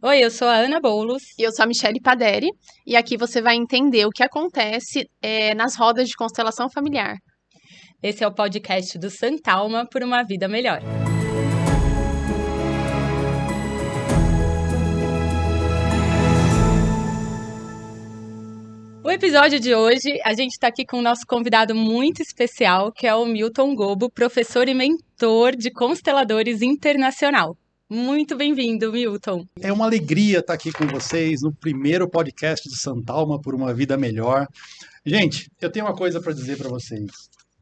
Oi, eu sou a Ana Boulos. E eu sou a Michele Paderi, e aqui você vai entender o que acontece nas rodas de constelação familiar. Esse é o podcast do Santalma por uma vida melhor. O episódio de hoje, a gente está aqui com o nosso convidado muito especial, que é o Milton Gobo, professor e mentor de consteladores internacional. Muito bem-vindo, Milton. É uma alegria estar aqui com vocês no primeiro podcast do Santalma por uma vida melhor. Gente, eu tenho uma coisa para dizer para vocês.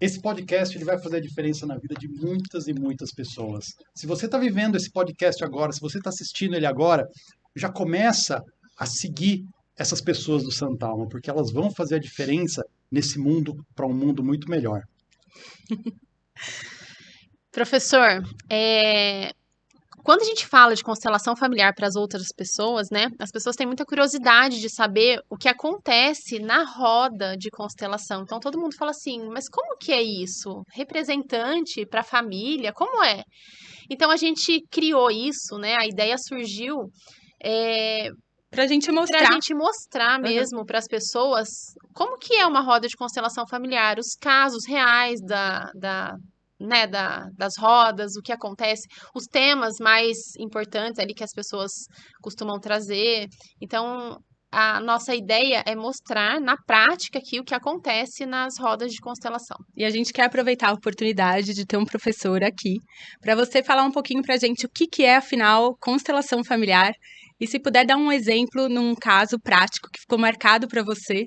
Esse podcast ele vai fazer a diferença na vida de muitas e muitas pessoas. Se você está vivendo esse podcast agora, se você está assistindo ele agora, já começa a seguir essas pessoas do Santalma, porque elas vão fazer a diferença nesse mundo para um mundo muito melhor. Professor, quando a gente fala de constelação familiar para as outras pessoas, né? As pessoas têm muita curiosidade de saber o que acontece na roda de constelação. Então todo mundo fala assim, mas como que é isso? Representante para a família? Como é? Então a gente criou isso, né? A ideia surgiu para a gente mostrar mesmo para as pessoas como que é uma roda de constelação familiar, os casos reais das rodas, o que acontece, os temas mais importantes ali que as pessoas costumam trazer. Então, a nossa ideia é mostrar na prática aqui o que acontece nas rodas de constelação. E a gente quer aproveitar a oportunidade de ter um professor aqui para você falar um pouquinho para a gente o que é, afinal, constelação familiar e se puder dar um exemplo num caso prático que ficou marcado para você,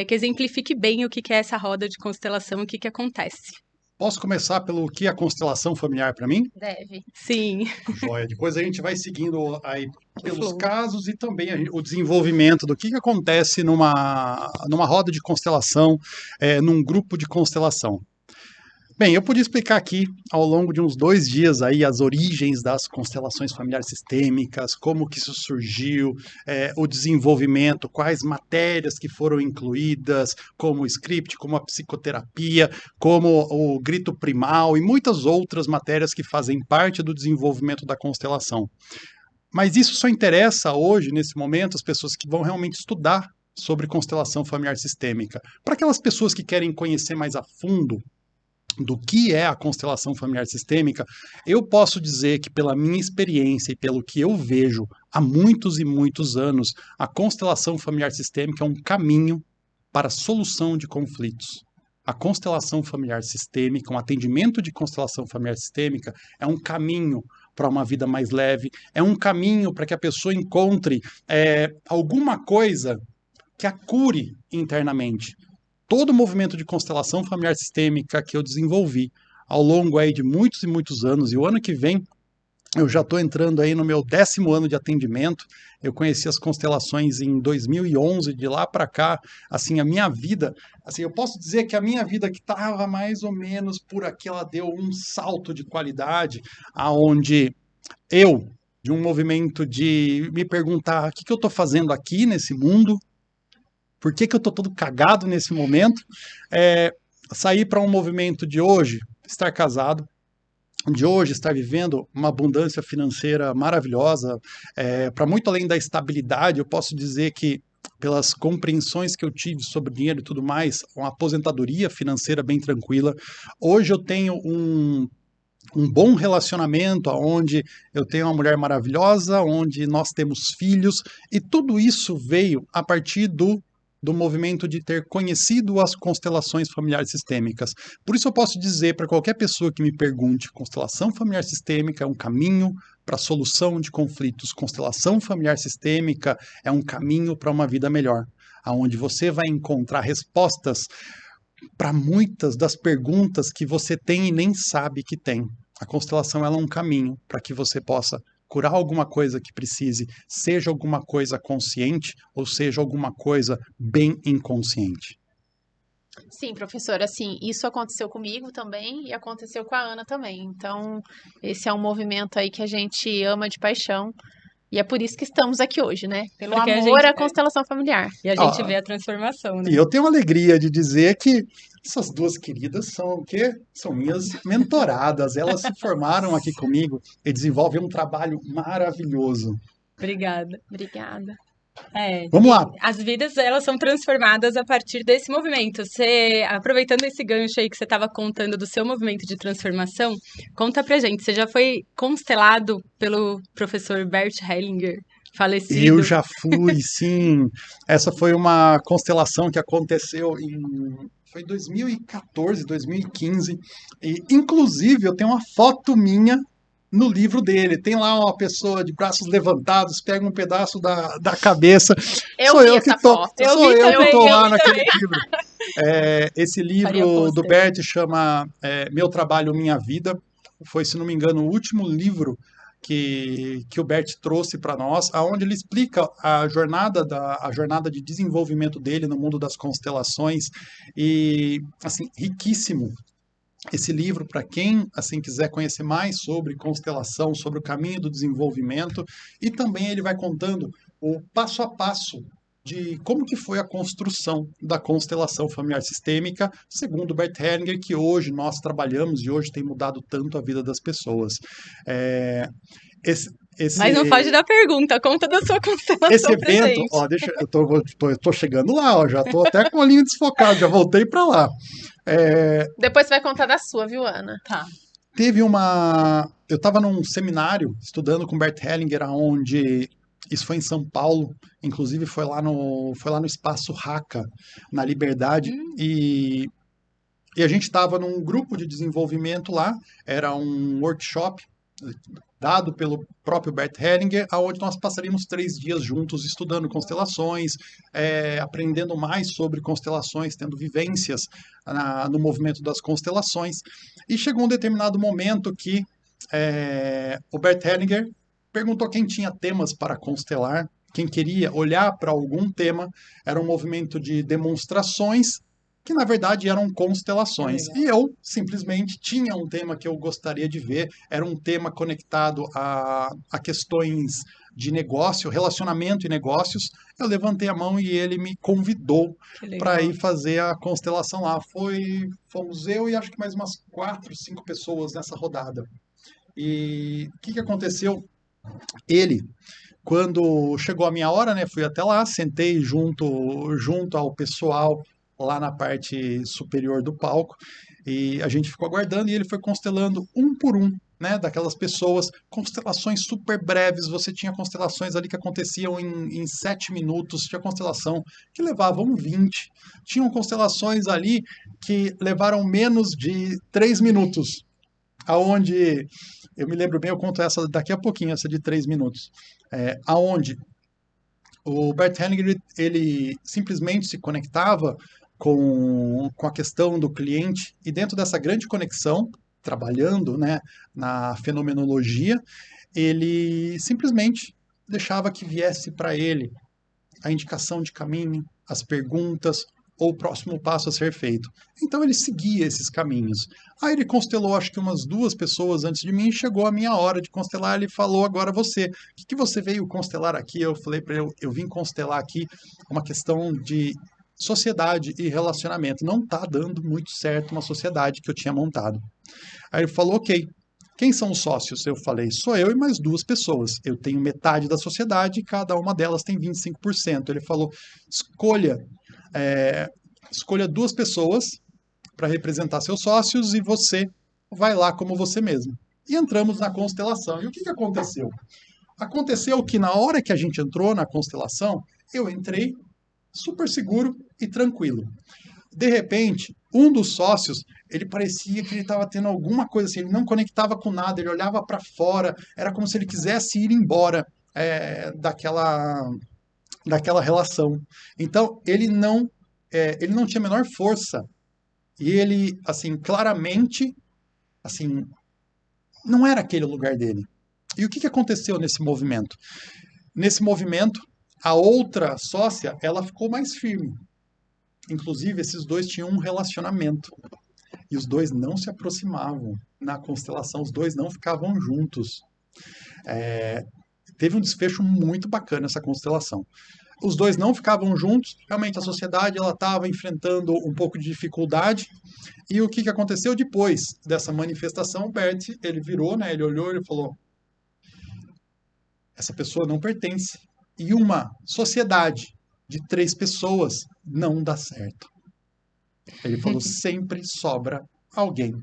que exemplifique bem o que é essa roda de constelação, o que acontece. Posso começar pelo que é a constelação familiar para mim? Deve. Sim. Joia. Depois a gente vai seguindo aí pelos casos e também o desenvolvimento do que acontece numa roda de constelação, num grupo de constelação. Bem, eu podia explicar aqui ao longo de uns 2 dias aí as origens das constelações familiares sistêmicas, como que isso surgiu, o desenvolvimento, quais matérias que foram incluídas, como o script, como a psicoterapia, como o grito primal e muitas outras matérias que fazem parte do desenvolvimento da constelação. Mas isso só interessa hoje, nesse momento, as pessoas que vão realmente estudar sobre constelação familiar sistêmica. Para aquelas pessoas que querem conhecer mais a fundo do que é a constelação familiar sistêmica, eu posso dizer que pela minha experiência e pelo que eu vejo há muitos e muitos anos, a constelação familiar sistêmica é um caminho para a solução de conflitos. A constelação familiar sistêmica, um atendimento de constelação familiar sistêmica é um caminho para uma vida mais leve, é um caminho para que a pessoa encontre alguma coisa que a cure internamente. Todo o movimento de constelação familiar sistêmica que eu desenvolvi ao longo aí de muitos e muitos anos, e o ano que vem eu já estou entrando aí no meu 10º ano de atendimento. Eu conheci as constelações em 2011, de lá para cá, assim, a minha vida, assim, eu posso dizer que a minha vida que estava mais ou menos por aqui, ela deu um salto de qualidade, aonde eu, de um movimento de me perguntar o que eu estou fazendo aqui nesse mundo, por que eu estou todo cagado nesse momento? Sair para um movimento de hoje, estar casado, de hoje estar vivendo uma abundância financeira maravilhosa, para muito além da estabilidade, eu posso dizer que, pelas compreensões que eu tive sobre dinheiro e tudo mais, uma aposentadoria financeira bem tranquila. Hoje eu tenho um bom relacionamento, onde eu tenho uma mulher maravilhosa, onde nós temos filhos, e tudo isso veio a partir do movimento de ter conhecido as constelações familiares sistêmicas. Por isso eu posso dizer para qualquer pessoa que me pergunte, constelação familiar sistêmica é um caminho para a solução de conflitos. Constelação familiar sistêmica é um caminho para uma vida melhor, onde você vai encontrar respostas para muitas das perguntas que você tem e nem sabe que tem. A constelação ela é um caminho para que você possa curar alguma coisa que precise, seja alguma coisa consciente ou seja alguma coisa bem inconsciente. Sim, professora, assim, isso aconteceu comigo também e aconteceu com a Ana também. Então, esse é um movimento aí que a gente ama de paixão. E é por isso que estamos aqui hoje, né? Pelo Porque amor à constelação familiar. E a gente vê a transformação, né? E eu tenho a alegria de dizer que essas duas queridas são o quê? São minhas mentoradas. Elas se formaram aqui comigo e desenvolvem um trabalho maravilhoso. Obrigada. Obrigada. Vamos lá. As vidas, elas são transformadas a partir desse movimento. Você, aproveitando esse gancho aí que você estava contando do seu movimento de transformação, conta pra gente, você já foi constelado pelo professor Bert Hellinger, falecido? Eu já fui, sim. Essa foi uma constelação que aconteceu foi 2014, 2015. E, inclusive, eu tenho uma foto minha no livro dele. Tem lá uma pessoa de braços levantados, pega um pedaço da cabeça. Eu vi essa foto. Sou eu que estou lá naquele também. livro. Esse Faria livro do pôster. Bert chama Meu Trabalho, Minha Vida. Foi, se não me engano, o último livro que o Bert trouxe para nós, aonde ele explica a jornada de desenvolvimento dele no mundo das constelações e assim riquíssimo esse livro para quem assim quiser conhecer mais sobre constelação, sobre o caminho do desenvolvimento, e também ele vai contando o passo a passo de como que foi a construção da constelação familiar sistêmica, segundo o Bert Hellinger, que hoje nós trabalhamos e hoje tem mudado tanto a vida das pessoas. Mas não foge da pergunta, conta da sua constelação Esse pra evento, gente. ó, eu tô chegando lá, ó, já tô até com a linha desfocada, já voltei para lá. Depois você vai contar da sua, viu, Ana? Tá. Eu estava num seminário estudando com Bert Hellinger, onde isso foi em São Paulo, inclusive foi lá no Espaço Raca, na Liberdade, e a gente estava num grupo de desenvolvimento lá, era um workshop dado pelo próprio Bert Hellinger, onde nós passaríamos 3 dias juntos estudando constelações, aprendendo mais sobre constelações, tendo vivências no movimento das constelações. E chegou um determinado momento que o Bert Hellinger perguntou quem tinha temas para constelar, quem queria olhar para algum tema. Era um movimento de demonstrações que na verdade eram constelações. E eu simplesmente tinha um tema que eu gostaria de ver, era um tema conectado a questões de negócio, relacionamento e negócios. Eu levantei a mão e ele me convidou para ir fazer a constelação lá. Fomos eu e acho que mais umas 4, 5 pessoas nessa rodada. E o que aconteceu? Quando chegou a minha hora, né, fui até lá, sentei junto ao pessoal lá na parte superior do palco, e a gente ficou aguardando, e ele foi constelando um por um, né, daquelas pessoas, constelações super breves. Você tinha constelações ali que aconteciam em 7 minutos, tinha constelação que levavam 20, tinham constelações ali que levaram menos de 3 minutos, aonde, eu me lembro bem, eu conto essa daqui a pouquinho, essa de 3 minutos, aonde o Bert Hellinger, ele simplesmente se conectava com a questão do cliente, e dentro dessa grande conexão, trabalhando, né, na fenomenologia, ele simplesmente deixava que viesse para ele a indicação de caminho, as perguntas ou o próximo passo a ser feito. Então ele seguia esses caminhos. Aí ele constelou acho que umas 2 pessoas antes de mim, e chegou a minha hora de constelar. Ele falou: agora você, o que você veio constelar aqui? Eu falei para ele: eu vim constelar aqui uma questão de sociedade e relacionamento. Não está dando muito certo uma sociedade que eu tinha montado. Aí ele falou: ok, quem são os sócios? Eu falei: sou eu e mais 2 pessoas. Eu tenho metade da sociedade e cada uma delas tem 25%. Ele falou: escolha 2 pessoas para representar seus sócios e você vai lá como você mesmo. E entramos na constelação. E o que aconteceu? Aconteceu que na hora que a gente entrou na constelação, eu entrei super seguro e tranquilo. De repente, um dos sócios, ele parecia que ele estava tendo alguma coisa assim, ele não conectava com nada, ele olhava para fora, era como se ele quisesse ir embora daquela relação. Então, ele não tinha a menor força, e ele, assim, claramente, assim, não era aquele o lugar dele. E o que aconteceu nesse movimento? Nesse movimento, a outra sócia, ela ficou mais firme. Inclusive, esses 2 tinham um relacionamento. E os 2 não se aproximavam na constelação, os 2 não ficavam juntos. Teve um desfecho muito bacana essa constelação. Os 2 não ficavam juntos, realmente a sociedade estava enfrentando um pouco de dificuldade. E o que aconteceu depois dessa manifestação? O Bert, ele virou, né, ele olhou e falou: essa pessoa não pertence. E uma sociedade de 3 pessoas não dá certo. Ele falou, sempre sobra alguém.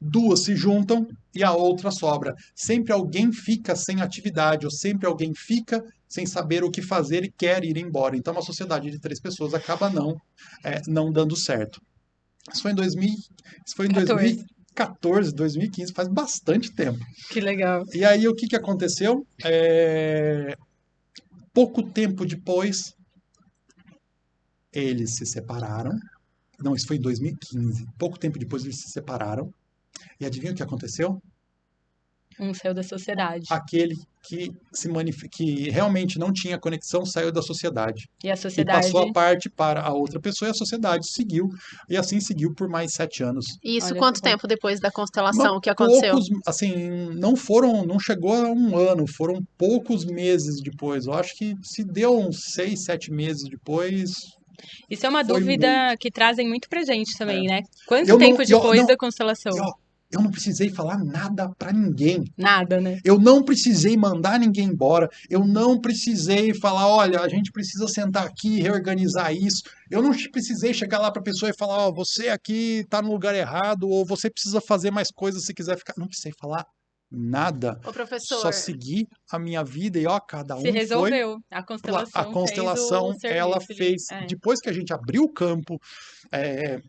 2 se juntam e a outra sobra. Sempre alguém fica sem atividade, ou sempre alguém fica sem saber o que fazer e quer ir embora. Então, uma sociedade de 3 pessoas acaba não dando certo. Isso foi em 2014, 2015, faz bastante tempo. Que legal. E aí, o que aconteceu? Pouco tempo depois, eles se separaram. Não, isso foi em 2015. Pouco tempo depois, eles se separaram. E adivinha o que aconteceu? Um saiu da sociedade. Aquele que realmente não tinha conexão saiu da sociedade. E a E sociedade... passou a parte para a outra pessoa e a sociedade seguiu. E assim seguiu por mais 7 anos. Isso, Olha quanto que bom. tempo depois da constelação que aconteceu? Poucos, assim, não chegou a 1 ano, foram poucos meses depois. Eu acho que se deu uns 6, 7 meses depois. Isso é uma Foi dúvida que trazem muito pra gente também, né? Quanto Eu não- tempo depois não- da constelação? Eu não precisei falar nada para ninguém. Nada, né? Eu não precisei mandar ninguém embora. Eu não precisei falar, olha, a gente precisa sentar aqui e reorganizar isso. Eu não precisei chegar lá para a pessoa e falar, ó, você aqui está no lugar errado, ou você precisa fazer mais coisas se quiser ficar. Não precisei falar nada. Ô, professor, Só segui a minha vida e, ó, cada um Se resolveu. A constelação, a constelação, fez o ela serviço fez, ali. depois que a gente abriu o campo,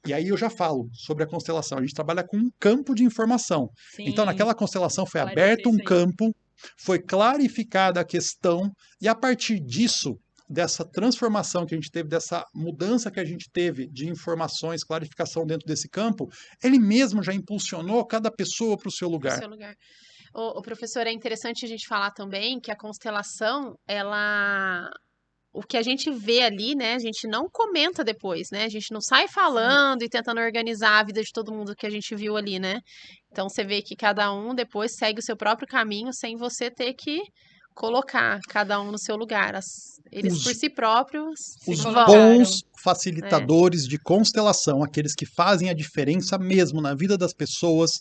e aí eu já falo sobre a constelação, a gente trabalha com um campo de informação. Sim. Então, naquela constelação foi Esclarecer aberto um isso aí. campo, foi clarificada a questão, e a partir disso, dessa transformação que a gente teve, dessa mudança que a gente teve de informações, clarificação dentro desse campo, ele mesmo já impulsionou cada pessoa para o seu no lugar. seu lugar. O professor, é interessante a gente falar também que a constelação, ela... O que a gente vê ali, né? A gente não comenta depois, né? A gente não sai falando e tentando organizar a vida de todo mundo que a gente viu ali, né? Então você vê que cada um depois segue o seu próprio caminho sem você ter que colocar cada um no seu lugar. Eles por si próprios Os vão. bons facilitadores de constelação, aqueles que fazem a diferença mesmo na vida das pessoas,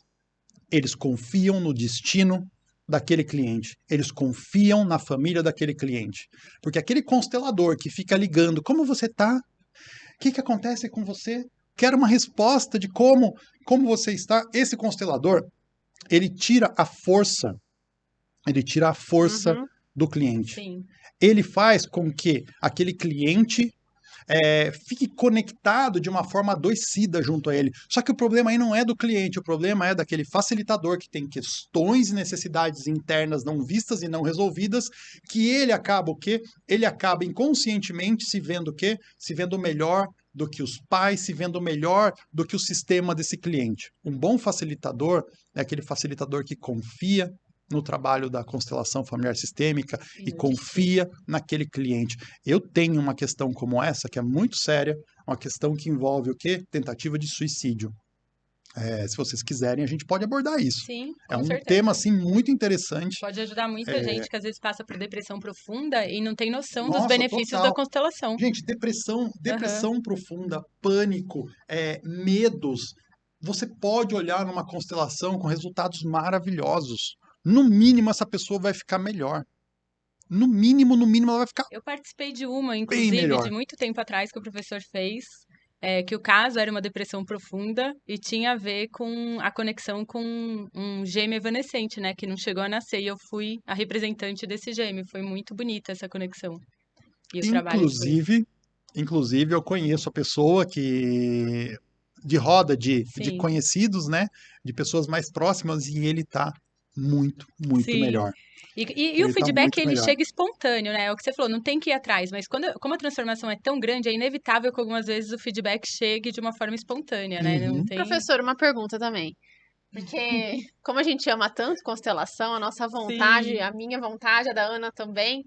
eles confiam no destino daquele cliente, eles confiam na família daquele cliente. Porque aquele constelador que fica ligando, como você tá? O que acontece com você? Quero uma resposta de como você está. Esse constelador, ele tira a força do cliente. Sim. Ele faz com que aquele cliente fique conectado de uma forma adoecida junto a ele. Só que o problema aí não é do cliente, o problema é daquele facilitador que tem questões e necessidades internas não vistas e não resolvidas, que ele acaba o quê? Ele acaba inconscientemente se vendo o quê? Se vendo melhor do que os pais, se vendo melhor do que o sistema desse cliente. Um bom facilitador é aquele facilitador que confia no trabalho da constelação familiar sistêmica e confia naquele cliente. Eu tenho uma questão como essa, que é muito séria, uma questão que envolve o quê? Tentativa de suicídio. Se vocês quiserem, a gente pode abordar isso. Sim, é um certeza. tema, assim, muito interessante. Pode ajudar muita gente que às vezes passa por depressão profunda e não tem noção dos Nossa, benefícios total. da constelação. Gente, depressão profunda, pânico, medos. Você pode olhar numa constelação com resultados maravilhosos. No mínimo, essa pessoa vai ficar melhor. No mínimo, ela vai ficar Eu participei de uma, bem inclusive, melhor. de muito tempo atrás, que o professor fez, que o caso era uma depressão profunda e tinha a ver com a conexão com um gêmeo evanescente, né? Que não chegou a nascer e eu fui a representante desse gêmeo. Foi muito bonita essa conexão. E o trabalho foi... Inclusive, eu conheço a pessoa que... de roda de Sim. conhecidos, né? De pessoas mais próximas e ele tá muito Sim. melhor. E o feedback, tá ele melhor. chega espontâneo, né? É o que você falou, não tem que ir atrás, mas como a transformação é tão grande, é inevitável que algumas vezes o feedback chegue de uma forma espontânea, né? Não tem... Professor, uma pergunta também. Porque, como a gente ama tanto constelação, a nossa vontade, Sim. a minha vontade, a da Ana também,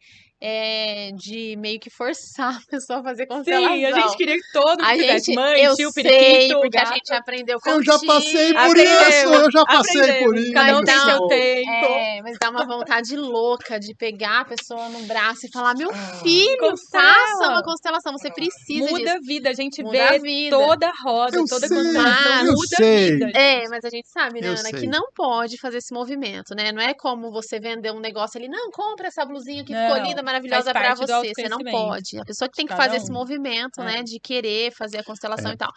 de meio que forçar a pessoa a fazer constelação. Sim, a gente queria que todo mundo A fizesse. gente, Mãe, eu tio, sei, periquito, porque a gato. gente aprendeu Eu já passei contigo. por isso, eu já passei por Aprendemos. isso. Cada um tem Então, seu tempo. Mas dá uma vontade louca de pegar a pessoa no braço e falar: meu Ah, filho, Constela. faça uma constelação, você precisa Muda disso. a vida. A gente Muda a vê vida. toda a roda, eu toda a sei, constelação eu muda a sei. vida. Mas a gente sabe, né, Eu Ana, que sei. não pode fazer esse movimento, né? Não é como você vender um negócio ali, não, compra essa blusinha que ficou Não, linda, faz maravilhosa pra parte do você. Você não autoconhecimento pode. A pessoa que tem de que cada fazer esse um. movimento, É. né, de querer fazer a constelação É. e tal.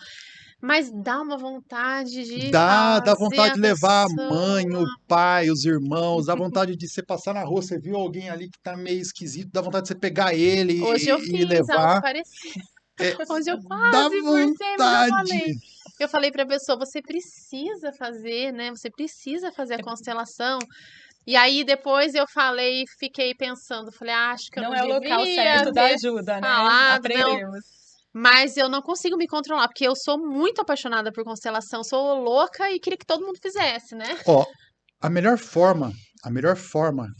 Mas dá uma vontade de Dá fazer vontade a de levar a pessoa. mãe, o pai, os irmãos, dá vontade de você passar na rua, você viu alguém ali que tá meio esquisito, dá vontade de você pegar ele Hoje eu e fiz algo levar. parecido. É, Hoje eu dá quase forcei, mas eu falei. vontade. Eu falei pra pessoa, você precisa fazer, né? Você precisa fazer a constelação. E aí depois eu falei, fiquei pensando, falei, acho que eu Não não é o local devia certo da ter ajuda, né? falado, não. Aprendemos. Mas eu não consigo me controlar, porque eu sou muito apaixonada por constelação, sou louca e queria que todo mundo fizesse, né? Ó, a melhor forma,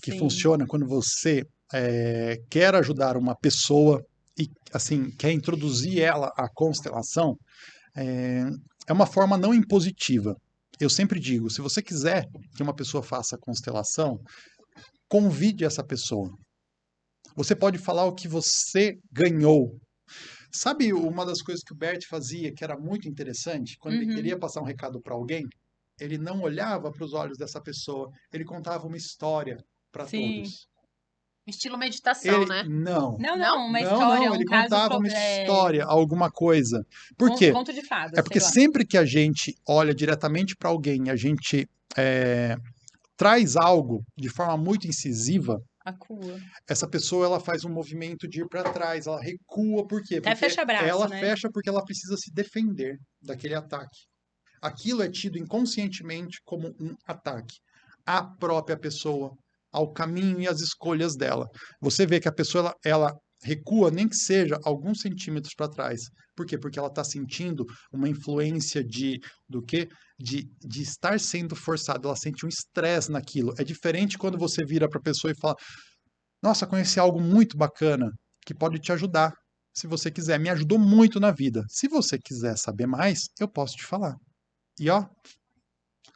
que Sim. funciona quando você quer ajudar uma pessoa e assim quer introduzir ela à constelação, é, é uma forma não impositiva. Eu sempre digo, se você quiser que uma pessoa faça a constelação, convide essa pessoa. Você pode falar o que você ganhou. Sabe uma das coisas que o Bert fazia que era muito interessante? Quando ele Uhum. queria passar um recado para alguém, ele não olhava para os olhos dessa pessoa, ele contava uma história para Sim. todos. Estilo meditação, Ele né? não. Não, Não? uma Não, história, não, um ele caso contava uma história, alguma coisa. Por quê? conto de fadas, É porque sei lá. sempre que a gente olha diretamente para alguém, a gente traz algo de forma muito incisiva, Acua. essa pessoa ela faz um movimento de ir para trás, ela recua, por quê? Até Porque fecha braço, ela né? fecha porque ela precisa se defender daquele ataque. Aquilo é tido inconscientemente como um ataque à própria pessoa, ao caminho e às escolhas dela. Você vê que a pessoa ela recua nem que seja alguns centímetros para trás. Por quê? Porque ela está sentindo uma influência do quê? De estar sendo forçada. Ela sente um estresse naquilo. É diferente quando você vira para a pessoa e fala: nossa, conheci algo muito bacana que pode te ajudar. Se você quiser, me ajudou muito na vida. Se você quiser saber mais, eu posso te falar. E ó,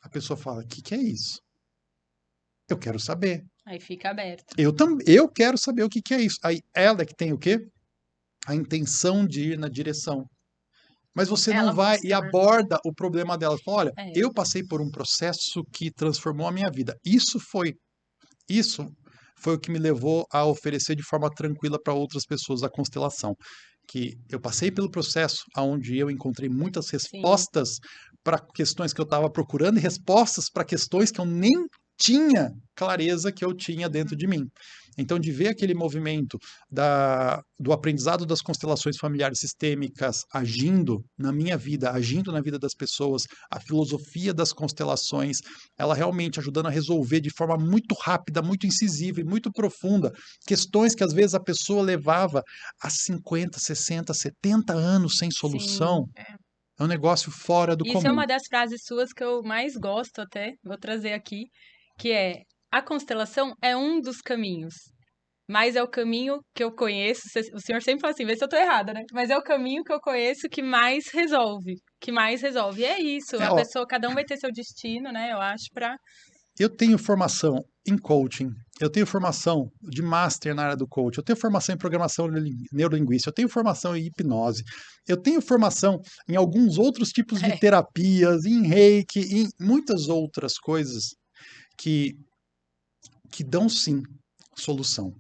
a pessoa fala: que é isso? Eu quero saber. Aí fica aberto. Eu quero saber o que é isso. Aí ela é que tem o quê? A intenção de ir na direção. Mas você Ela não vai busca, e né? aborda o problema dela. Fala: olha, É. eu passei por um processo que transformou a minha vida. Isso foi o que me levou a oferecer de forma tranquila para outras pessoas a constelação. Que eu passei pelo processo onde eu encontrei muitas respostas para questões que eu estava procurando e respostas para questões que eu nem tinha clareza que eu tinha dentro de mim. Então, de ver aquele movimento do aprendizado das constelações familiares sistêmicas agindo na minha vida, agindo na vida das pessoas, a filosofia das constelações, ela realmente ajudando a resolver de forma muito rápida, muito incisiva e muito profunda questões que às vezes a pessoa levava há 50, 60, 70 anos sem solução. Sim. É um negócio fora do Isso comum. é uma das frases suas que eu mais gosto até, vou trazer aqui, que é: a constelação é um dos caminhos, mas é o caminho que eu conheço. O senhor sempre fala assim, vê se eu tô errada, né? Mas é o caminho que eu conheço que mais resolve. Que mais resolve. E é isso, a pessoa, cada um vai ter seu destino, né? Eu acho, Eu tenho formação em coaching, eu tenho formação de master na área do coaching, eu tenho formação em programação neurolinguística, eu tenho formação em hipnose, eu tenho formação em alguns outros tipos de terapias, em reiki, em muitas outras coisas que dão sim solução.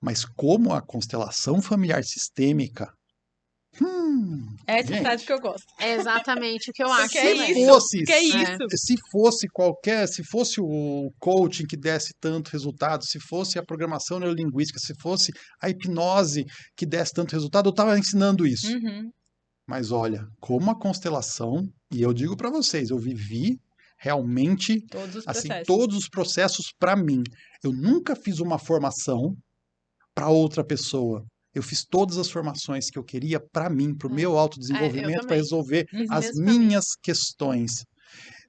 Mas como a constelação familiar sistêmica, essa gente, frase que eu gosto. É exatamente o que eu Porque acho. é também. isso. Que é isso. se fosse o coaching que desse tanto resultado, se fosse a programação neurolinguística, se fosse a hipnose que desse tanto resultado, eu estava ensinando isso. Uhum. Mas olha, como a constelação, e eu digo para vocês, eu vivi realmente todos os processos para mim. Eu nunca fiz uma formação para outra pessoa. Eu fiz todas as formações que eu queria para mim, para o meu autodesenvolvimento, para resolver as minhas questões.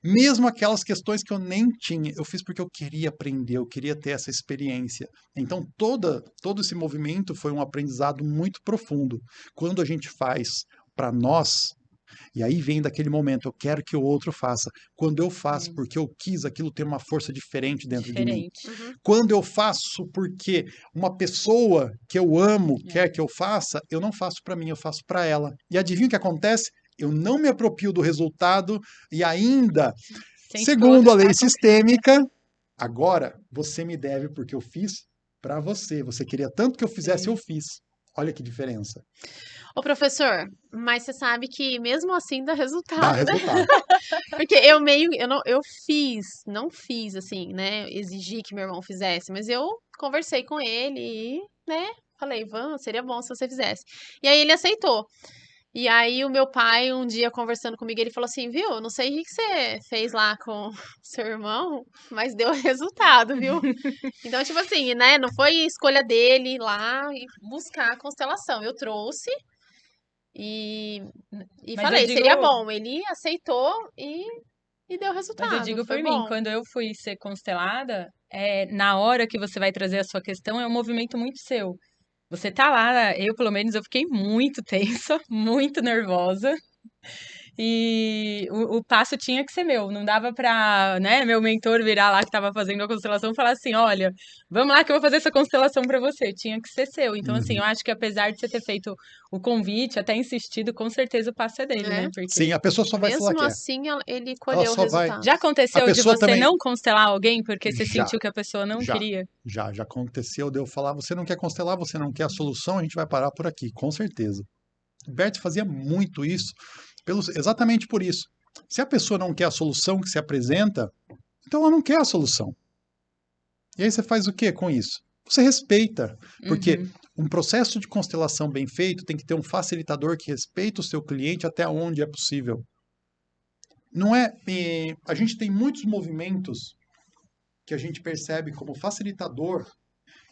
Mesmo aquelas questões que eu nem tinha, eu fiz porque eu queria aprender, eu queria ter essa experiência. Então, todo esse movimento foi um aprendizado muito profundo. Quando a gente faz para nós, e aí vem daquele momento, eu quero que o outro faça. Quando eu faço porque eu quis, aquilo tem uma força diferente dentro de mim. Diferente. Quando eu faço porque uma pessoa que eu amo quer que eu faça, eu não faço para mim, eu faço para ela. E adivinha o que acontece? Eu não me aproprio do resultado e ainda, segundo a lei sistêmica, agora você me deve porque eu fiz para você. Você queria tanto que eu fizesse, eu fiz. Olha que diferença. Ô, professor, mas você sabe que mesmo assim dá Dá resultado, né? resultado. Porque eu não fiz assim, né? Exigi que meu irmão fizesse, mas eu conversei com ele e, né? Falei, Ivan, seria bom se você fizesse. E aí ele aceitou. E aí o meu pai, um dia conversando comigo, ele falou assim, viu, não sei o que que você fez lá com seu irmão, mas deu resultado, viu? Então, tipo assim, né? Não foi escolha dele ir lá e buscar a constelação. Eu trouxe e, e Mas eu falei, digo, seria bom. Ele aceitou e deu mas eu resultado. digo Foi por mim, bom. quando eu fui ser constelada, na hora que você vai trazer a sua questão, é um movimento muito seu. Você tá lá, eu pelo menos, eu fiquei muito tensa, muito nervosa. E o passo tinha que ser meu, não dava pra, né, meu mentor virar lá que tava fazendo a constelação e falar assim, olha, vamos lá que eu vou fazer essa constelação pra você, tinha que ser seu. Então, assim, Uhum. eu acho que apesar de você ter feito o convite, até insistido, com certeza o passo é dele, né, É. porque... Sim, a pessoa só vai se ela Mesmo quer. assim, ele Ela colheu o só vai. resultado. Já A aconteceu de pessoa você também. não constelar alguém porque você Já, sentiu que a pessoa não já, queria? já aconteceu de eu falar, você não quer constelar, você não quer a solução, a gente vai parar por aqui, com certeza. O Bert fazia muito isso, exatamente por isso. Se a pessoa não quer a solução que se apresenta, então ela não quer a solução. E aí você faz o que com isso? Você respeita, porque Uhum. um processo de constelação bem feito tem que ter um facilitador que respeita o seu cliente até onde é possível. Não é, a gente tem muitos movimentos que a gente percebe como facilitador,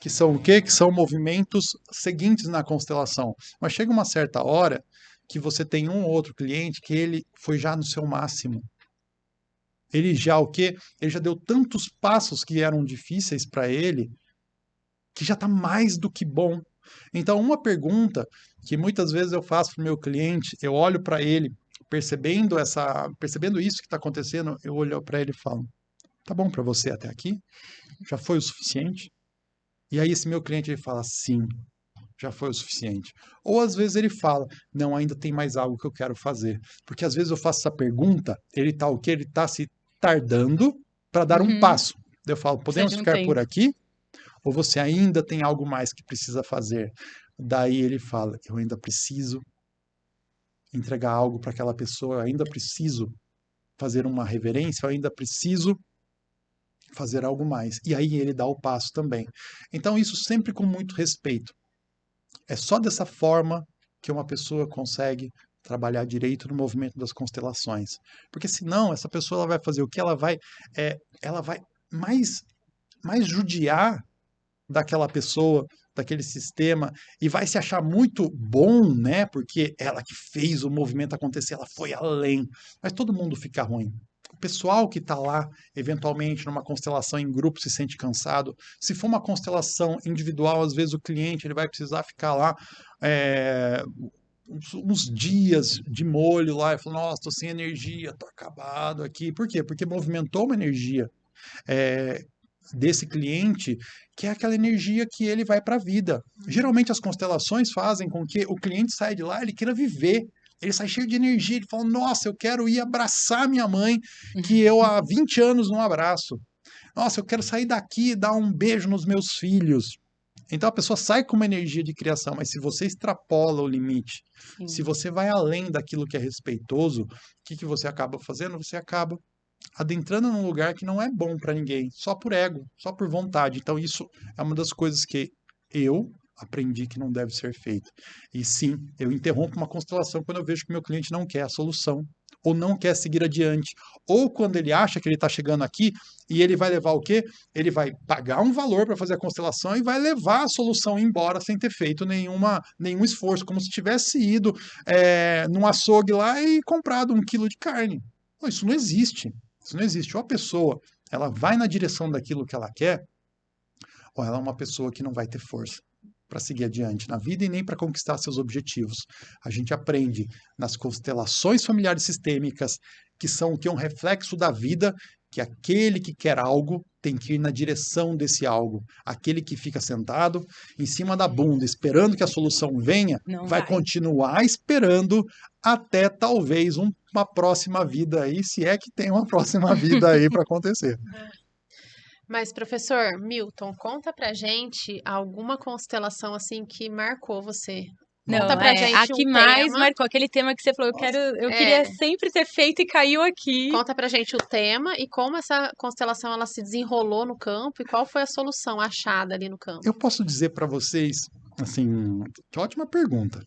que são o quê? Que são movimentos seguintes na constelação. Mas chega uma certa hora que você tem um ou outro cliente que ele foi já no seu máximo. Ele já o quê? Ele já deu tantos passos que eram difíceis para ele, que já está mais do que bom. Então, uma pergunta que muitas vezes eu faço para o meu cliente, eu olho para ele, percebendo isso que está acontecendo, eu olho para ele e falo: tá bom para você até aqui? Já foi o suficiente? E aí esse meu cliente ele fala: sim, já foi o suficiente. Ou às vezes ele fala: não, ainda tem mais algo que eu quero fazer. Porque às vezes eu faço essa pergunta, ele está o quê? Ele está se tardando para dar um Uhum. passo. Eu falo: Precisa podemos de um ficar por tempo. aqui? Ou você ainda tem algo mais que precisa fazer? Daí ele fala: eu ainda preciso entregar algo para aquela pessoa, eu ainda preciso fazer uma reverência, eu ainda preciso fazer algo mais. E aí ele dá o passo também. Então, isso sempre com muito respeito. É só dessa forma que uma pessoa consegue trabalhar direito no movimento das constelações. Porque senão, essa pessoa ela vai fazer o que? Ela vai mais judiar daquela pessoa, daquele sistema, e vai se achar muito bom, né? Porque ela que fez o movimento acontecer, ela foi além. Mas todo mundo fica ruim. O pessoal que está lá, eventualmente, numa constelação em grupo, se sente cansado. Se for uma constelação individual, às vezes o cliente ele vai precisar ficar lá uns dias de molho lá e falar: nossa, estou sem energia, estou acabado aqui. Por quê? Porque movimentou uma energia é, desse cliente, que é aquela energia que ele vai para a vida. Geralmente as constelações fazem com que o cliente saia de lá, ele queira viver. Ele sai cheio de energia, ele fala: nossa, eu quero ir abraçar minha mãe, que eu há 20 anos não abraço. Nossa, eu quero sair daqui e dar um beijo nos meus filhos. Então a pessoa sai com uma energia de criação, mas se você extrapola o limite, Sim. se você vai além daquilo que é respeitoso, o que você acaba fazendo? Você acaba adentrando num lugar que não é bom para ninguém, só por ego, só por vontade. Então, isso é uma das coisas que eu aprendi que não deve ser feito. E sim, eu interrompo uma constelação quando eu vejo que meu cliente não quer a solução, ou não quer seguir adiante, ou quando ele acha que ele está chegando aqui e ele vai levar o quê? Ele vai pagar um valor para fazer a constelação e vai levar a solução embora sem ter feito nenhum esforço, como se tivesse ido num açougue lá e comprado 1 quilo de carne. Isso não existe. Isso não existe. Ou a pessoa, ela vai na direção daquilo que ela quer, ou ela é uma pessoa que não vai ter força para seguir adiante na vida e nem para conquistar seus objetivos. A gente aprende nas constelações familiares sistêmicas, que são o que é um reflexo da vida, que aquele que quer algo tem que ir na direção desse algo. Aquele que fica sentado em cima da bunda, esperando que a solução venha, Não vai vai. continuar esperando até talvez uma próxima vida aí, se é que tem uma próxima vida aí para acontecer. Mas, professor Milton, conta pra gente alguma constelação assim que marcou você. Conta Não, pra a gente que um mais tema. marcou, aquele tema que você falou, eu queria É, sempre ter feito e caiu aqui. conta pra gente o tema e como essa constelação ela se desenrolou no campo e qual foi a solução achada ali no campo. Eu posso dizer para vocês, assim, que ótima pergunta.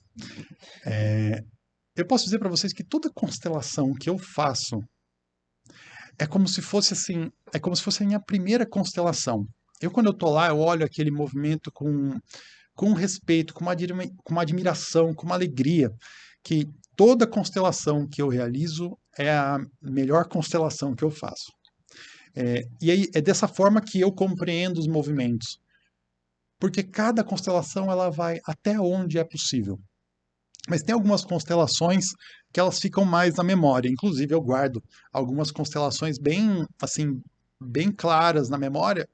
Eu posso dizer para vocês que toda constelação que eu faço é como se fosse assim, é como se fosse a minha primeira constelação. Quando eu tô lá, eu olho aquele movimento com respeito, com uma admiração, com uma alegria, que toda constelação que eu realizo é a melhor constelação que eu faço. E aí é dessa forma que eu compreendo os movimentos, porque cada constelação ela vai até onde é possível. Mas tem algumas constelações que elas ficam mais na memória. Inclusive, eu guardo algumas constelações bem, assim, bem claras na memória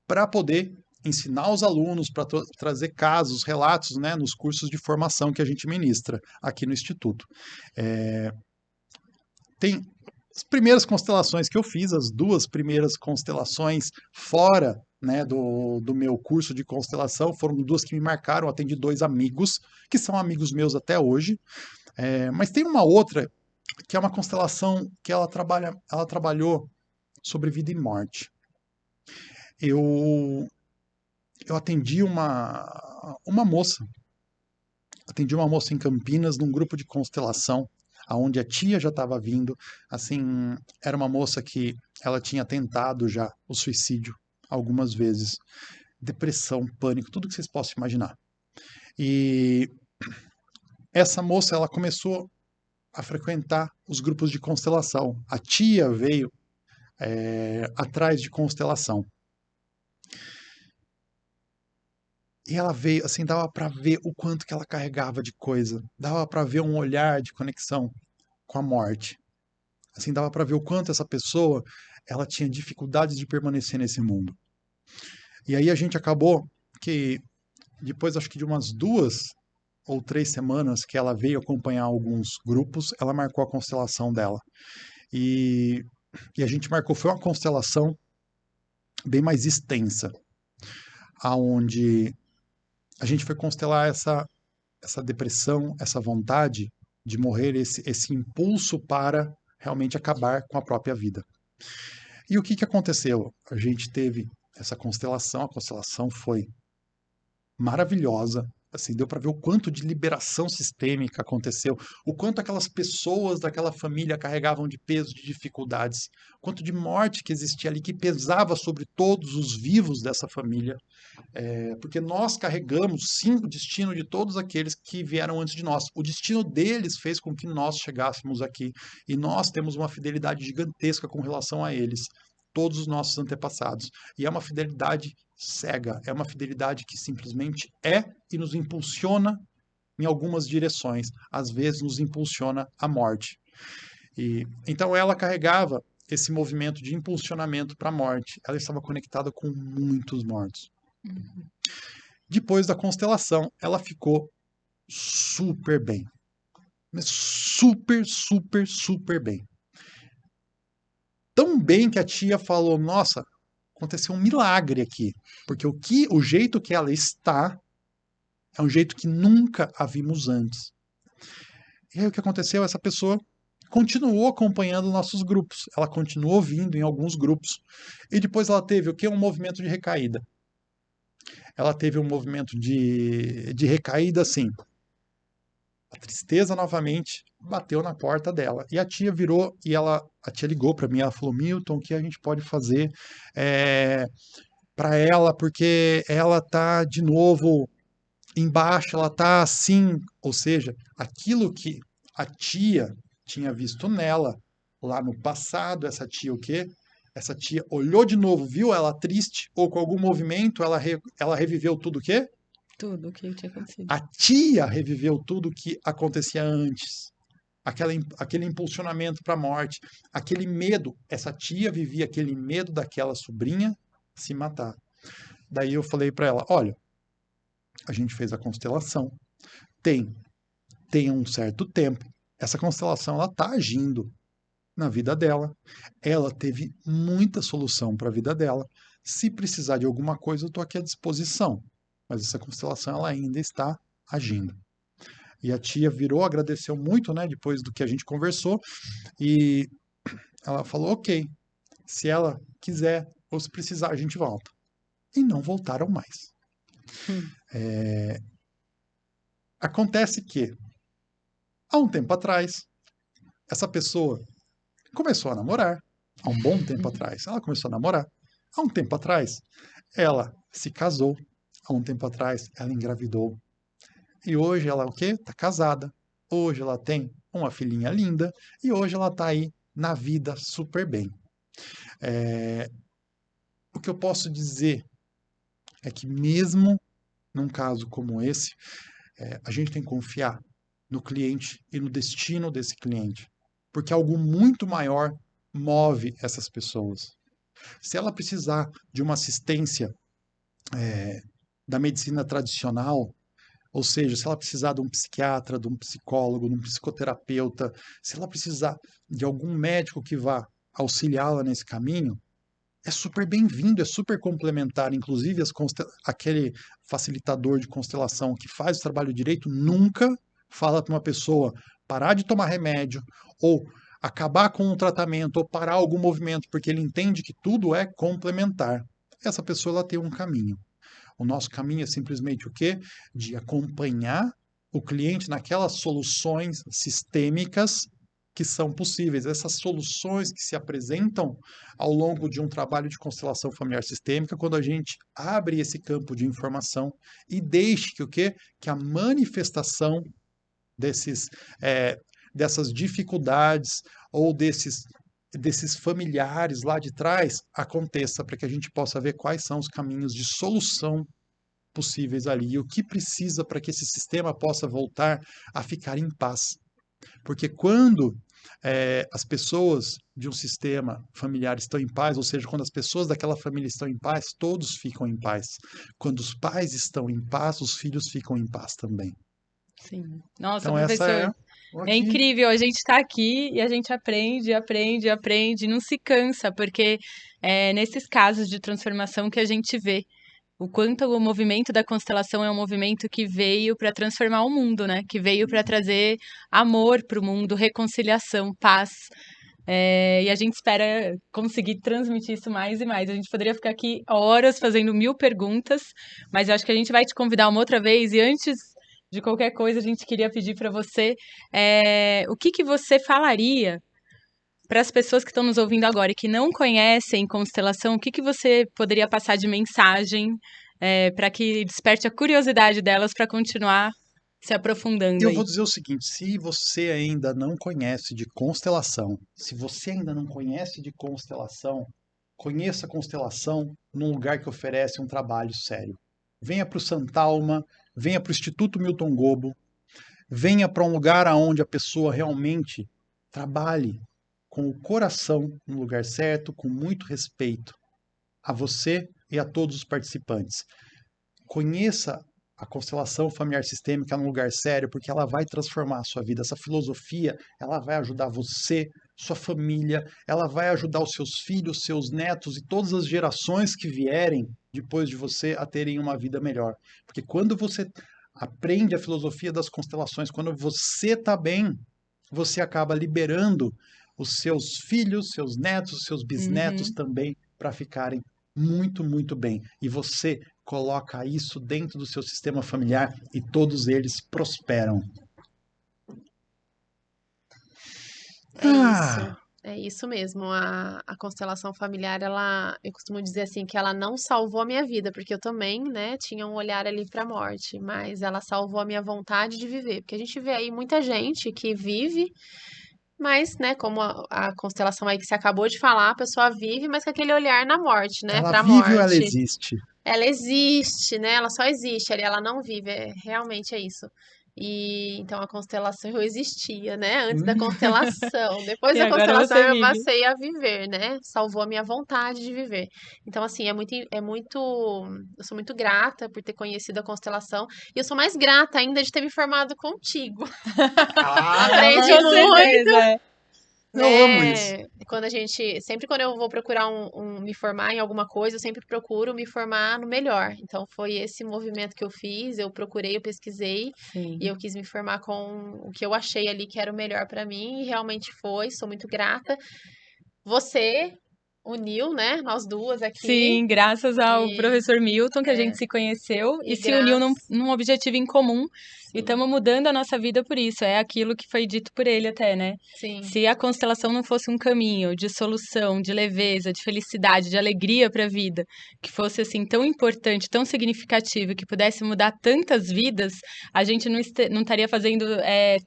para poder ensinar os alunos, para trazer casos, relatos, né, nos cursos de formação que a gente ministra aqui no Instituto. Tem as primeiras constelações que eu fiz, as duas primeiras constelações fora, né, do meu curso de constelação, foram duas que me marcaram. Eu atendi 2 amigos, que são amigos meus até hoje. Mas tem uma outra, que é uma constelação que ela trabalhou sobre vida e morte. Eu atendi uma moça, em Campinas, num grupo de constelação, aonde a tia já estava vindo. Assim, era uma moça que ela tinha tentado já o suicídio algumas vezes, depressão, pânico, tudo que vocês possam imaginar. E essa moça, ela começou a frequentar os grupos de constelação. A tia veio atrás de constelação. E ela veio, assim, dava para ver o quanto que ela carregava de coisa. Dava para ver um olhar de conexão com a morte. Assim, dava para ver o quanto essa pessoa, ela tinha dificuldades de permanecer nesse mundo. E aí a gente acabou que, depois acho que de umas 2 ou 3 semanas que ela veio acompanhar alguns grupos, ela marcou a constelação dela. E a gente marcou, foi uma constelação bem mais extensa, aonde a gente foi constelar essa depressão, essa vontade de morrer, esse impulso para realmente acabar com a própria vida. E o que aconteceu? A gente teve essa constelação, a constelação foi maravilhosa. Assim, deu para ver o quanto de liberação sistêmica aconteceu, o quanto aquelas pessoas daquela família carregavam de peso, de dificuldades, o quanto de morte que existia ali, que pesava sobre todos os vivos dessa família. Porque nós carregamos, sim, o destino de todos aqueles que vieram antes de nós. O destino deles fez com que nós chegássemos aqui. E nós temos uma fidelidade gigantesca com relação a eles, todos os nossos antepassados. E é uma fidelidade cega, é uma fidelidade que simplesmente é e nos impulsiona em algumas direções. Às vezes nos impulsiona à morte. Então ela carregava esse movimento de impulsionamento para a morte. Ela estava conectada com muitos mortos. Depois da constelação, ela ficou super bem. Super, super, super bem. Tão bem que a tia falou: nossa, aconteceu um milagre aqui. Porque o jeito que ela está é um jeito que nunca a vimos antes. E aí o que aconteceu? Essa pessoa continuou acompanhando nossos grupos. Ela continuou vindo em alguns grupos. E depois ela teve o quê? Um movimento de recaída. Ela teve um movimento de recaída, assim. A tristeza novamente bateu na porta dela. E a tia virou e a tia ligou para mim. Ela falou: Milton, o que a gente pode fazer para ela? Porque ela tá de novo embaixo, ela tá assim. Ou seja, aquilo que a tia tinha visto nela lá no passado, essa tia o quê? Essa tia olhou de novo, viu ela triste, ou com algum movimento, ela reviveu tudo o quê? Tudo o que tinha acontecido. A tia reviveu tudo o que acontecia antes. Aquele impulsionamento para a morte, aquele medo. Essa tia vivia aquele medo daquela sobrinha se matar. Daí eu falei para ela, olha, a gente fez a constelação, tem um certo tempo, essa constelação ela está agindo na vida dela, ela teve muita solução para a vida dela, se precisar de alguma coisa eu estou aqui à disposição, mas essa constelação ela ainda está agindo. E a tia virou, agradeceu muito, né, depois do que a gente conversou, e ela falou, ok, se ela quiser ou se precisar a gente volta. E não voltaram mais. Acontece que, há um tempo atrás, essa pessoa começou a namorar. Há um bom tempo atrás, ela começou a namorar. Há um tempo atrás, ela se casou. Há um tempo atrás, ela engravidou. E hoje ela o quê? Está casada. Hoje ela tem uma filhinha linda. E hoje ela está aí na vida super bem. O que eu posso dizer é que mesmo num caso como esse, a gente tem que confiar no cliente e no destino desse cliente, porque algo muito maior move essas pessoas. Se ela precisar de uma assistência da medicina tradicional, ou seja, se ela precisar de um psiquiatra, de um psicólogo, de um psicoterapeuta, se ela precisar de algum médico que vá auxiliá-la nesse caminho, é super bem-vindo, é super complementar. Inclusive, aquele facilitador de constelação que faz o trabalho direito nunca fala para uma pessoa parar de tomar remédio ou acabar com um tratamento ou parar algum movimento, porque ele entende que tudo é complementar. Essa pessoa ela tem um caminho. O nosso caminho é simplesmente o quê? De acompanhar o cliente naquelas soluções sistêmicas que são possíveis, essas soluções que se apresentam ao longo de um trabalho de constelação familiar sistêmica, quando a gente abre esse campo de informação e deixe que o quê? Que a manifestação dessas dificuldades ou desses familiares lá de trás aconteça, para que a gente possa ver quais são os caminhos de solução possíveis ali e o que precisa para que esse sistema possa voltar a ficar em paz. Porque quando as pessoas de um sistema familiar estão em paz, ou seja, quando as pessoas daquela família estão em paz, todos ficam em paz. Quando os pais estão em paz, os filhos ficam em paz também. Sim. Nossa, Então, essa professor, é incrível. A gente está aqui e a gente aprende, aprende, aprende, não se cansa, porque é nesses casos de transformação que a gente vê o quanto o movimento da constelação é um movimento que veio para transformar o mundo, né? Que veio para trazer amor para o mundo, reconciliação, paz. E a gente espera conseguir transmitir isso mais e mais. A gente poderia ficar aqui horas fazendo 1000 perguntas, mas eu acho que a gente vai te convidar uma outra vez. E antes de qualquer coisa, a gente queria pedir para você o que você falaria para as pessoas que estão nos ouvindo agora e que não conhecem constelação, o que você poderia passar de mensagem para que desperte a curiosidade delas para continuar se aprofundando Eu aí? vou dizer o seguinte: se você ainda não conhece de constelação, conheça a constelação num lugar que oferece um trabalho sério. Venha para o Santalma, venha para o Instituto Milton Gobo, venha para um lugar onde a pessoa realmente trabalhe com o coração no lugar certo, com muito respeito a você e a todos os participantes. Conheça a constelação familiar sistêmica num lugar sério, porque ela vai transformar a sua vida. Essa filosofia, ela vai ajudar você, sua família, ela vai ajudar os seus filhos, seus netos e todas as gerações que vierem depois de você a terem uma vida melhor. Porque quando você aprende a filosofia das constelações, quando você está bem, você acaba liberando os seus filhos, seus netos, seus bisnetos também para ficarem muito, muito bem. E você coloca isso dentro do seu sistema familiar e todos eles prosperam. É isso mesmo. A constelação familiar, eu costumo dizer assim que ela não salvou a minha vida, porque eu também, né, tinha um olhar ali para a morte, mas ela salvou a minha vontade de viver, porque a gente vê aí muita gente que vive Mas, né, como a constelação aí que você acabou de falar, a pessoa vive, mas com aquele olhar na morte, né? Ela Pra vive ou ela morte. existe? Ela existe, né? Ela só existe ali, ela não vive, realmente é isso. E então a constelação eu existia, né? Antes da constelação. Depois E da agora constelação você eu vive. passei a viver, né? Salvou a minha vontade de viver. Então, assim, eu sou muito grata por ter conhecido a constelação. E eu sou mais grata ainda de ter me formado contigo. Ah, Aprendi Com muito, certeza. eu amo isso. né? Sempre quando eu vou procurar me formar em alguma coisa, eu sempre procuro me formar no melhor. Então foi esse movimento que eu fiz, eu procurei, eu pesquisei e Sim. eu quis me formar com o que eu achei ali que era o melhor para mim e realmente foi. Sou muito grata. Você uniu, né? Nós duas aqui Sim, graças ao e, professor Milton que a gente é, se conheceu e e se uniu graças. num objetivo em comum e Sim, estamos mudando a nossa vida por isso. É aquilo que foi dito por ele até, né? sim, Se a constelação não fosse um caminho de solução, de leveza, de felicidade, de alegria para a vida, que fosse assim tão importante, tão significativo, que pudesse mudar tantas vidas, a gente não estaria fazendo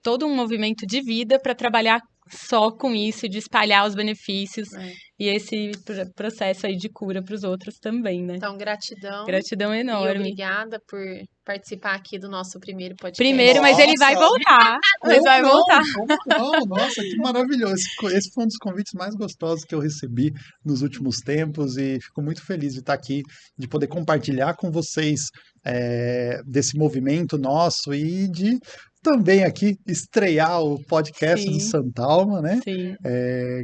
todo um movimento de vida para trabalhar só com isso, de espalhar os benefícios é. e esse processo aí de cura para os outros também, né? Então, gratidão Gratidão e enorme. obrigada por participar aqui do nosso primeiro Primeiro, podcast. mas ele vai Nossa, voltar. Mas como vai voltar. não? Como não? Nossa, que maravilhoso. Esse foi um dos convites mais gostosos que eu recebi nos últimos tempos e fico muito feliz de estar aqui, de poder compartilhar com vocês desse movimento nosso e de também aqui estrear o podcast do Sim, Santalma, né? sim.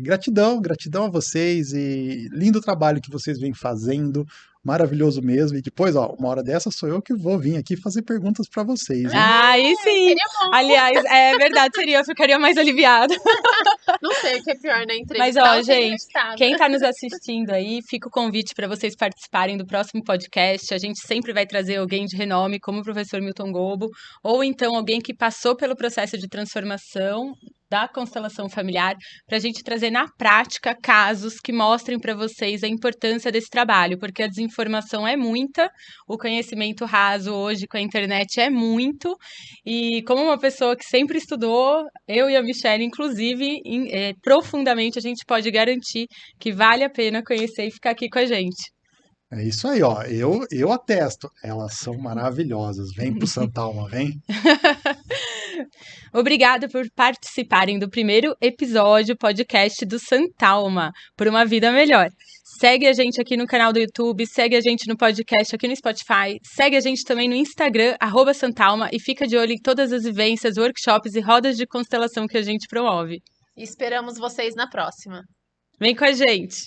Gratidão a vocês e lindo trabalho que vocês vêm fazendo. Maravilhoso mesmo. E depois, ó, uma hora dessa sou eu que vou vir aqui fazer perguntas para vocês, hein? Aí sim. Seria bom. Aliás, é verdade, eu ficaria mais aliviada. Não sei o que é pior, né? Mas, Entrevistar ó, ou ser gente, entrevistada. quem está nos assistindo aí, fica o convite para vocês participarem do próximo podcast. A gente sempre vai trazer alguém de renome, como o professor Milton Gobo, ou então alguém que passou pelo processo de transformação da constelação familiar, para a gente trazer na prática casos que mostrem para vocês a importância desse trabalho, porque a desinformação é muita, o conhecimento raso hoje com a internet é muito, e como uma pessoa que sempre estudou, eu e a Michelle, inclusive, profundamente, a gente pode garantir que vale a pena conhecer e ficar aqui com a gente. É isso aí, ó. Eu atesto. Elas são maravilhosas. Vem pro Santalma, vem. Obrigada por participarem do primeiro episódio podcast do Santalma, por uma vida melhor. Segue a gente aqui no canal do YouTube, segue a gente no podcast aqui no Spotify, segue a gente também no Instagram, @Santalma, e fica de olho em todas as vivências, workshops e rodas de constelação que a gente promove. Esperamos vocês na próxima. Vem com a gente!